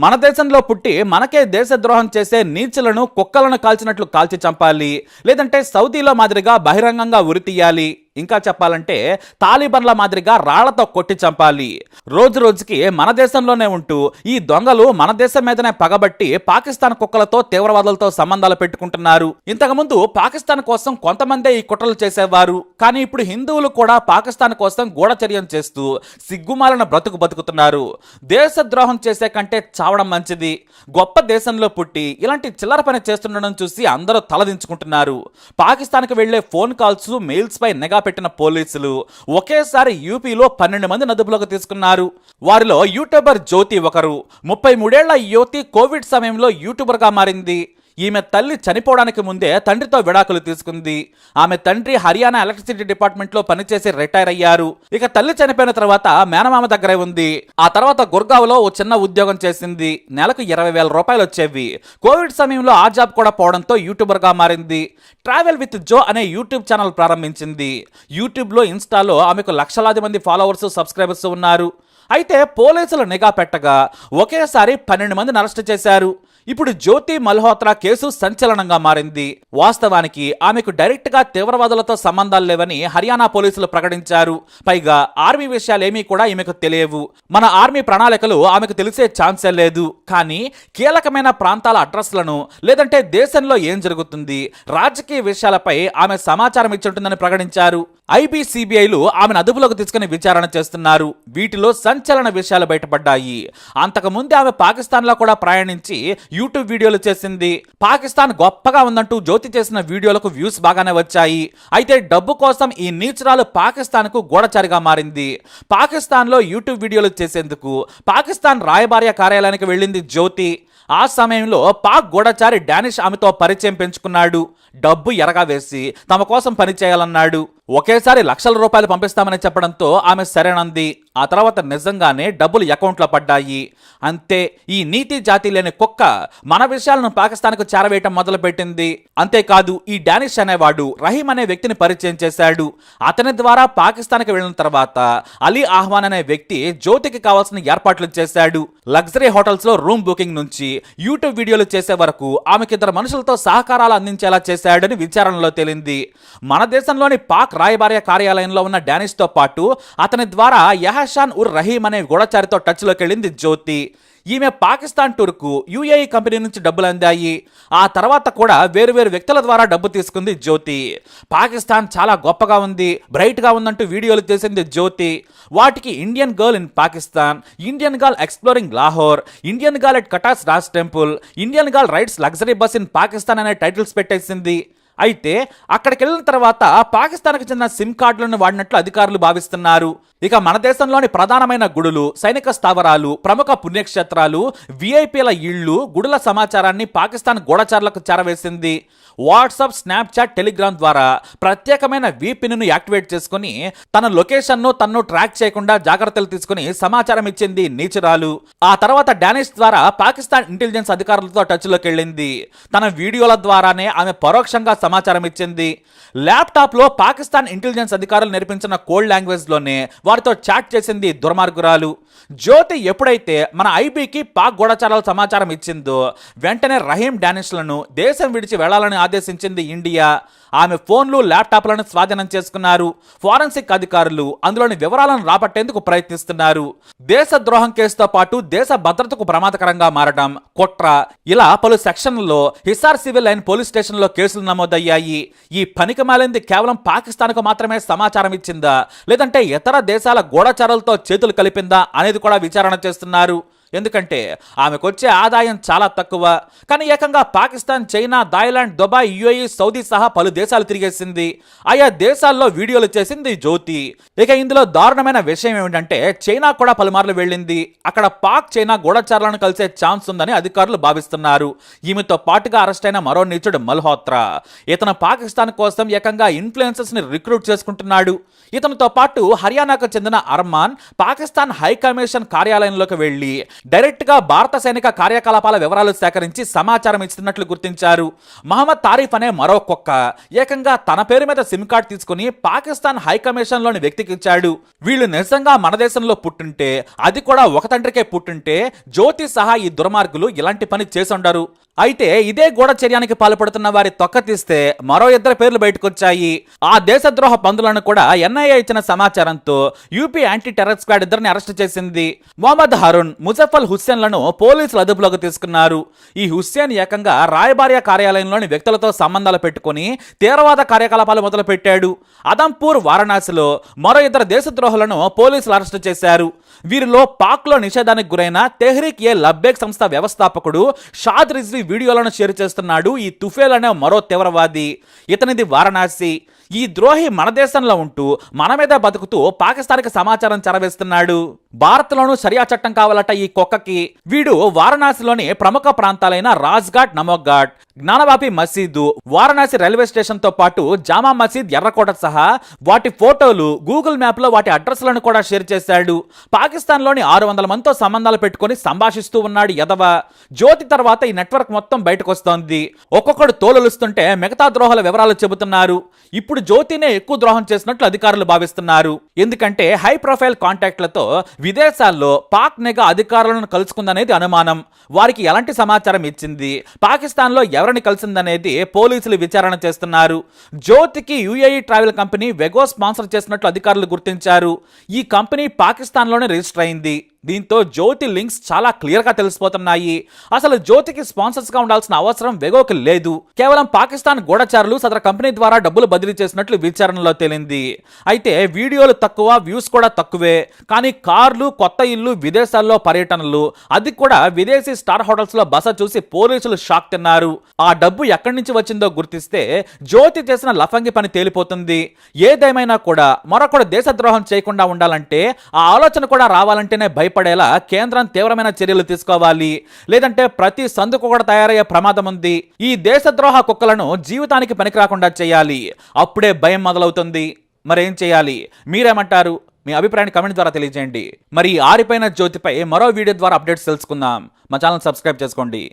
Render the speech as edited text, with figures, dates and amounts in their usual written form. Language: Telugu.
మన దేశంలో పుట్టి మనకే దేశద్రోహం చేసే నీచులను కుక్కలను కాల్చినట్లు కాల్చి చంపాలి, లేదంటే సౌదీలో మాదిరిగా బహిరంగంగా ఉరితీయాలి, ఇంకా చెప్పాలంటే తాలిబన్ల మాదిరిగా రాళ్లతో కొట్టి చంపాలి. రోజు రోజుకి మన దేశంలోనే ఉంటూ ఈ దొంగలు మన దేశం మీదనే పగబట్టి పాకిస్తాన్ కుక్కలతో తీవ్రవాదులతో సంబంధాలు పెట్టుకుంటున్నారు. ఇంతకుముందు పాకిస్తాన్ కోసం కొంతమందే ఈ కుట్రలు చేసేవారు, కానీ ఇప్పుడు హిందువులు కూడా పాకిస్తాన్ కోసం గూఢచర్యం చేస్తూ సిగ్గుమాలిన బ్రతుకు బతుకుతున్నారు. దేశద్రోహం చేసే కంటే చావడం మంచిది. గొప్ప దేశంలో పుట్టి ఇలాంటి చిల్లర పని చేస్తుండడం చూసి అందరూ తలదించుకుంటున్నారు. పాకిస్తాన్కి వెళ్లే ఫోన్ కాల్స్, మెయిల్స్ పై నిఘా పెట్టిన పోలీసులు ఒకేసారి యూపీలో 12 మంది అదుపులోకి తీసుకున్నారు. వారిలో యూట్యూబర్ జ్యోతి ఒకరు. 33 ఏళ్ల యువతి కోవిడ్ సమయంలో యూట్యూబర్ గా మారింది. ఈమె తల్లి చనిపోవడానికి ముందే తండ్రితో విడాకులు తీసుకుంది. ఆమె తండ్రి హర్యానా ఎలక్ట్రిసిటీ డిపార్ట్మెంట్ లో పనిచేసి రిటైర్ అయ్యారు. ఇక తల్లి చనిపోయిన తర్వాత మేనమామ దగ్గరే ఉంది. ఆ తర్వాత గుర్గావ్లో ఓ చిన్న ఉద్యోగం చేసింది. నెలకు 20,000 రూపాయలు వచ్చేవి. కోవిడ్ సమయంలో ఆ జాబ్ కూడా పోవడంతో యూట్యూబర్ గా మారింది. ట్రావెల్ విత్ జో అనే యూట్యూబ్ ఛానల్ ప్రారంభించింది. యూట్యూబ్ లో, ఇన్స్టాలో ఆమెకు లక్షలాది మంది ఫాలోవర్స్, సబ్స్క్రైబర్స్ ఉన్నారు. అయితే పోలీసులు నిఘా పెట్టగా ఒకేసారి 12 మందిని అరెస్ట్ చేశారు. ఇప్పుడు జ్యోతి మల్హోత్రా కేసు సంచలనంగా మారింది. వాస్తవానికి ఆమెకు డైరెక్ట్ గా తీవ్రవాదులతో సంబంధాలు లేవని హర్యానా పోలీసులు ప్రకటించారు. పైగా ఆర్మీ విషయాలేమీ కూడా ఈమెకు తెలియవు. మన ఆర్మీ ప్రణాళికలు ఆమెకు తెలిసే ఛాన్సే లేదు. కానీ కీలకమైన ప్రాంతాల అడ్రస్లను, లేదంటే దేశంలో ఏం జరుగుతుంది, రాజకీయ విషయాలపై ఆమె సమాచారం ఇచ్చుంటుందని ప్రకటించారు. ఐబీసీబీఐలు ఆమెను అదుపులోకి తీసుకుని విచారణ చేస్తున్నారు. వీటిలో సంచలన విషయాలు బయటపడ్డాయి. అంతకుముందు ఆమె పాకిస్తాన్ లో కూడా ప్రయాణించి యూట్యూబ్ వీడియోలు చేసింది. పాకిస్తాన్ గొప్పగా ఉందంటూ జ్యోతి చేసిన వీడియోలకు వ్యూస్ బాగానే వచ్చాయి. అయితే డబ్బు కోసం ఈ నీచురాలు పాకిస్తాన్ కు గూఢచారిగా మారింది. పాకిస్తాన్ లో యూట్యూబ్ వీడియోలు చేసేందుకు పాకిస్తాన్ రాయబార్య కార్యాలయానికి వెళ్ళింది జ్యోతి. ఆ సమయంలో పాక్ గూఢచారి డానిష్ ఆమెతో పరిచయం పెంచుకున్నాడు. డబ్బు ఎరగా వేసి తమ కోసం పనిచేయాలన్నాడు. ఒకేసారి లక్షల రూపాయలు పంపిస్తామని చెప్పడంతో ఆమె సరేనంది. ఆ తర్వాత నిజంగానే డబ్బులు అకౌంట్లో పడ్డాయి. అంతే, ఈ నీతి జాతి లేని కుక్క మన విషయాలను పాకిస్తాన్కు చేరవేయటం మొదలుపెట్టింది. అంతేకాదు, ఈ డానిష్ అనేవాడు రహీం అనే వ్యక్తిని పరిచయం చేశాడు. అతని ద్వారా పాకిస్తాన్కి వెళ్ళిన తర్వాత అలీ ఆహ్వాన్ అనే వ్యక్తి జ్యోతికి కావాల్సిన ఏర్పాట్లు చేశాడు. లగ్జరీ హోటల్స్ లో రూమ్ బుకింగ్ నుంచి యూట్యూబ్ వీడియోలు చేసే వరకు ఆమెకి 2 మనుషులతో సహకారాలు అందించేలా చేశాడని విచారణలో తేలింది. మన దేశంలోని పాక్ రాయబార్య కార్యాలయంలో ఉన్న డానిష్ తో పాటు అతని ద్వారా యహషాన్ ఉర్ రహీం అనే గూఢచారితో టచ్ లోకి వెళ్ళింది జ్యోతి. ఈమె పాకిస్తాన్ టూర్కు యుఏఈ కంపెనీ నుంచి డబ్బులు అందాయి. ఆ తర్వాత కూడా వేరువేరు వ్యక్తుల ద్వారా డబ్బు తీసుకుంది జ్యోతి. పాకిస్తాన్ చాలా గొప్పగా ఉంది, బ్రైట్ గా ఉందంటూ వీడియోలు చేసింది జ్యోతి. వాటికి Indian girl in Pakistan, Indian girl exploring Lahore, Indian girl at Katas Raj temple, Indian girl rides luxury bus in Pakistan అనే టైటిల్స్ పెట్టేసింది. అయితే అక్కడికి వెళ్ళిన తర్వాత పాకిస్తాన్కి చెందిన సిమ్ కార్డులను వాడినట్లు అధికారులు భావిస్తున్నారు. ఇక మన దేశంలోని ప్రధానమైన గుడులు, సైనిక స్థావరాలు, ప్రముఖ పుణ్యక్షేత్రాలు, విఐపీల ఇళ్లు, గుడుల సమాచారాన్ని పాకిస్తాన్ గూఢచారులకు చేరవేసింది. వాట్సాప్, స్నాప్చాట్, టెలిగ్రామ్ ద్వారా ప్రత్యేకమైన VPN యాక్టివేట్ చేసుకుని తన లొకేషన్ను తన్ను ట్రాక్ చేయకుండా జాగ్రత్తలు తీసుకుని సమాచారం ఇచ్చింది నీచురాలు. ఆ తర్వాత డానిష్ ద్వారా పాకిస్తాన్ ఇంటెలిజెన్స్ అధికారులతో టచ్ లోకి వెళ్ళింది. తన వీడియోల ద్వారానే ఆమె పరోక్షంగా సమాచారం ఇచ్చింది. ల్యాప్టాప్ లో పాకిస్తాన్ ఇంటెలిజెన్స్ అధికారులు నేర్పించిన కోడ్ లాంగ్వేజ్ లోనే వారితో చాట్ చేసింది దుర్మార్గురాలు. జ్యోతి ఎప్పుడైతే మన ఐబీకి పాక్ గూఢచారాల సమాచారం ఇచ్చిందో వెంటనే రహీం, డానిష్లను దేశం విడిచి వెళ్లాలని ఆదేశించింది ఇండియా. ఆమె ఫోన్లు, ల్యాప్టాప్లను స్వాధీనం చేసుకున్నారు. ఫోరెన్సిక్ అధికారులు అందులోని వివరాలను రాబట్టేందుకు ప్రయత్నిస్తున్నారు. దేశద్రోహం కేసుతో పాటు దేశ భద్రతకు ప్రమాదకరంగా మారడం, కుట్ర, ఇలా పలు సెక్షన్లలో Hisar civil line police station లో కేసులు నమోదయ్యాయి. ఈ పనికిమాలింది కేవలం పాకిస్తాన్కు మాత్రమే సమాచారం ఇచ్చిందా, లేదంటే ఇతర దేశాల గూఢచారులతో చేతులు కలిపిందా అనేది కూడా విచారణ చేస్తున్నారు. ఎందుకంటే ఆమెకొచ్చే ఆదాయం చాలా తక్కువ. కానీ ఏకంగా Pakistan, China, Thailand, Dubai, UAE, Saudi సహా పలు దేశాలు తిరిగేసింది. ఆయా దేశాల్లో వీడియోలు చేసింది జ్యోతి. ఇక ఇందులో దారుణమైన విషయం ఏమిటంటే చైనా కూడా పలుమార్లు వెళ్ళింది. అక్కడ పాక్, చైనా గూఢచారులను కలిసే ఛాన్స్ ఉందని అధికారులు భావిస్తున్నారు. ఈమెతో పాటుగా అరెస్ట్ అయిన మరో నీచుడు మల్హోత్రా. ఇతను పాకిస్తాన్ కోసం ఏకంగా ఇన్ఫ్లుయెన్సర్స్ ని రిక్రూట్ చేసుకుంటున్నాడు. ఇతనితో పాటు హర్యానాకు చెందిన అర్మాన్ పాకిస్తాన్ హై కమిషన్ కార్యాలయంలోకి వెళ్లి డైరెక్ట్ గా భారత సైనిక కార్యకలాపాల వివరాలు సేకరించి సమాచారం ఇస్తున్నట్లు గుర్తించారు. మహమ్మద్ తారీఫ్ అనే మరో కుక్క ఏకంగా తన పేరు మీద సిమ్ కార్డ్ తీసుకుని పాకిస్తాన్ హైకమిషన్ లోని వ్యక్తికి ఇచ్చాడు. వీళ్ళు నిజంగా మన దేశంలో పుట్టుంటే, అది కూడా ఒక తండ్రికే పుట్టుంటే జ్యోతి సహా ఈ దుర్మార్గులు ఇలాంటి పని చేసుండరు. అయితే ఇదే గూఢచర్యానికి పాల్పడుతున్న వారి తొక్క తీస్తే మరో ఇద్దరు పేర్లు బయటకొచ్చాయి. ఆ దేశద్రోహ పందులను కూడా ఎన్ఐఏ ఇచ్చిన సమాచారంతో యూపీ యాంటీ టెర్రర్ స్క్వాడ్ ఇద్దరిని అరెస్ట్ చేసింది. మొహమ్మద్ హరుణ్, ముజఫల్ హుస్సేన్లను పోలీసులు అదుపులోకి తీసుకున్నారు. ఈ హుస్సేన్ ఏకంగా రాయబార్య కార్యాలయంలోని వ్యక్తులతో సంబంధాలు పెట్టుకుని తీవ్రవాద కార్యకలాపాలు మొదలుపెట్టాడు. అదంపూర్, వారణాసిలో మరో ఇద్దరు దేశద్రోహులను పోలీసులు అరెస్టు చేశారు. వీరిలో పాక్లో నిషేధానికి గురైన తెహ్రీక్ ఏ లబ్బేక్ సంస్థ వ్యవస్థాపకుడు షాద్ రిజ్వీ వీడియోలను షేర్ చేస్తున్నాడు. ఈ తుఫేల్ అనే మరో తీవ్రవాది, ఇతనిది వారణాసి. ఈ ద్రోహి మన దేశంలో ఉంటూ మన మీద బతుకుతూ పాకిస్తాన్కి సమాచారం చెరవేస్తున్నాడు. భారత్లోనూ షరియా చట్టం కావాలట ఈ కుక్కకి. వీడు వారణాసిలోని ప్రముఖ ప్రాంతాలైన రాజ్ఘాట్, నమోఘాట్, జ్ఞానవాపి మసీదు, వారణాసి రైల్వే స్టేషన్ తో పాటు జామా మసీద్, ఎర్రకోట సహా వాటి ఫోటోలు గూగుల్ మ్యాప్ లో వాటి అడ్రస్లను కూడా షేర్ చేశాడు. పాకిస్తాన్ లోని 600 మందితో సంబంధాలు పెట్టుకుని సంభాషిస్తూ ఉన్నాడు ఎదవ. జ్యోతి తర్వాత ఈ నెట్వర్క్ మొత్తం బయటకు వస్తోంది. ఒక్కొక్కడు తోలుస్తుంటే మిగతా ద్రోహాల వివరాలు చెబుతున్నారు. ఇప్పుడు జ్యోతినే ఎక్కువ ద్రోహం చేసినట్లు అధికారులు భావిస్తున్నారు. ఎందుకంటే హై ప్రొఫైల్ కాంటాక్ట్లతో విదేశాల్లో పాక్ నిఘా అధికారులను కలుసుకుందనేది అనుమానం. వారికి ఎలాంటి సమాచారం ఇచ్చింది, పాకిస్తాన్ లో ఎవరిని కలిసిందనేది పోలీసులు విచారణ చేస్తున్నారు. జ్యోతికి యుఏఈ ట్రావెల్ కంపెనీ వెగో స్పాన్సర్ చేసినట్లు అధికారులు గుర్తించారు. ఈ కంపెనీ పాకిస్తాన్ లోనే రిజిస్టర్ అయింది. దీంతో జ్యోతి లింక్స్ చాలా క్లియర్ గా తెలిసిపోతున్నాయి. అసలు జ్యోతికి స్పాన్సర్స్ గా ఉండాల్సిన అవసరం వెగోకి లేదు. కేవలం పాకిస్తాన్ గూఢచారులు సదరు కంపెనీ ద్వారా డబ్బులు బదిలీ చేసినట్లు విచారణలో తేలింది. అయితే వీడియోలు తక్కువ, వ్యూస్ కూడా తక్కువే. కానీ కార్లు, కొత్త ఇల్లు, విదేశాల్లో పర్యటనలు, అది కూడా విదేశీ స్టార్ హోటల్స్ లో బస చూసి పోలీసులు షాక్ తిన్నారు. ఆ డబ్బు ఎక్కడి నుంచి వచ్చిందో గుర్తిస్తే జ్యోతి చేసిన లఫంగి పని తేలిపోతుంది. ఏదేమైనా కూడా మరొకడు దేశద్రోహం చేయకుండా ఉండాలంటే, ఆ ఆలోచన కూడా రావాలంటేనే భయపడేలా కేంద్రం తీవ్రమైన చర్యలు తీసుకోవాలి. లేదంటే ప్రతి సందుకు కూడా తయారయ్యే ప్రమాదం ఉంది. ఈ దేశద్రోహ కుక్కలను జీవితానికి పనికిరాకుండా చేయాలి. అప్పుడే భయం మొదలవుతుంది. మరేం చేయాలి? మీరేమంటారు? మీ అభిప్రాయాన్ని కమెంట్ ద్వారా తెలియజేయండి. మరి ఆరిపోయిన జ్యోతిపై మరో వీడియో ద్వారా అప్డేట్స్ తెలుసుకుందాం. మా ఛానల్ సబ్స్క్రైబ్ చేసుకోండి.